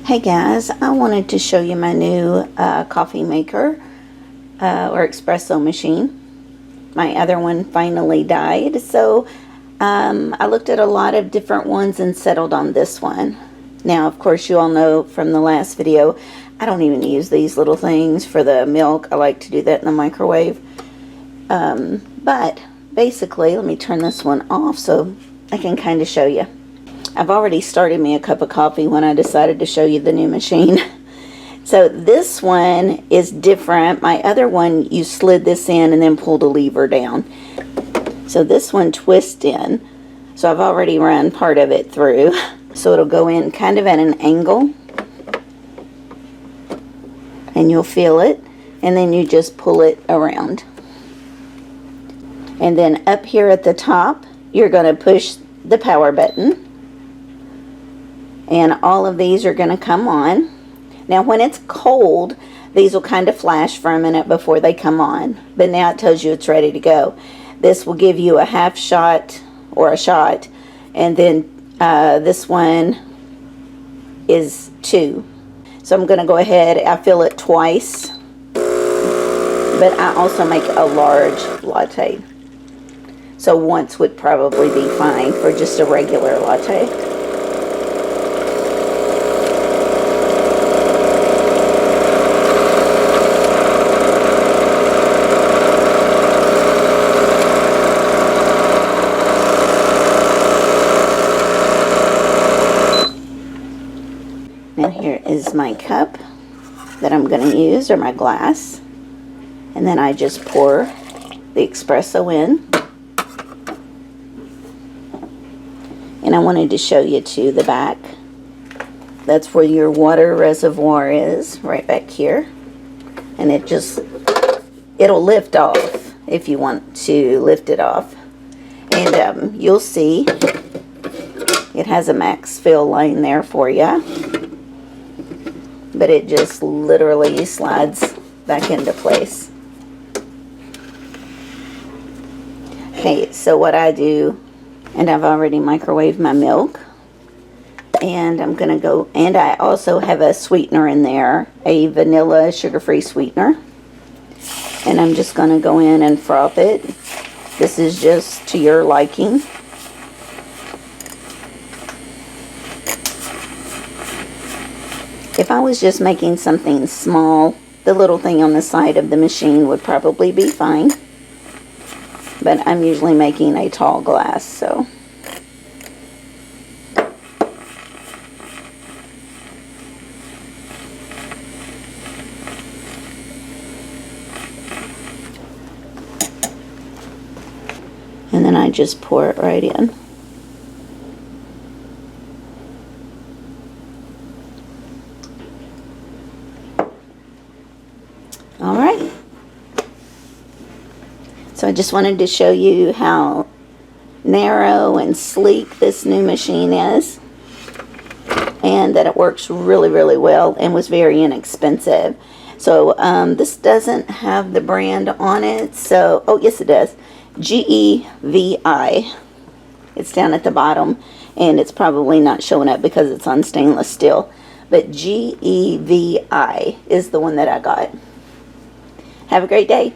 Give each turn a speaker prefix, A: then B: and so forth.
A: Hey guys, I wanted to show you my new coffee maker or espresso machine. My other one finally died, so I looked at a lot of different ones and settled on this one. Now, of course, you all know from the last video, I don't even use these little things for the milk. I like to do that in the microwave. But basically, let me turn this one off so I can kind of show you. I've already started me a cup of coffee when I decided to show you the new machine. So this one is different. My other one, you slid this in and then pulled a lever down. So this one twists in. So I've already run part of it through. So it'll go in kind of at an angle. And you'll feel it. And then you just pull it around. And then up here at the top, you're going to push the power button. And all of these are going to come on. Now when it's cold, these will kind of flash for a minute before they come on. But now it tells you it's ready to go. This will give you a half shot or a shot. And then this one is 2. So I'm going to go ahead. I fill it twice. But I also make a large latte. So once would probably be fine for just a regular latte. And here is my cup that I'm going to use, or my glass. And then I just pour the espresso in. And I wanted to show you to the back. That's where your water reservoir is, right back here. And it'll lift off if you want to lift it off. And you'll see it has a max fill line there for you. But it just literally slides back into place. Okay, so what I do, and I've already microwaved my milk, and I'm gonna go, and I also have a sweetener in there, a vanilla sugar-free sweetener, and I'm just gonna go in and froth it. This is just to your liking. If I was just making something small, the little thing on the side of the machine would probably be fine. But I'm usually making a tall glass, so. And then I just pour it right in. All right. So I just wanted to show you how narrow and sleek this new machine is, and that it works really, really well and was very inexpensive. So this doesn't have the brand on it. So, oh yes it does. GEVI. It's down at the bottom, and it's probably not showing up because it's on stainless steel. But GEVI is the one that I got. Have a great day.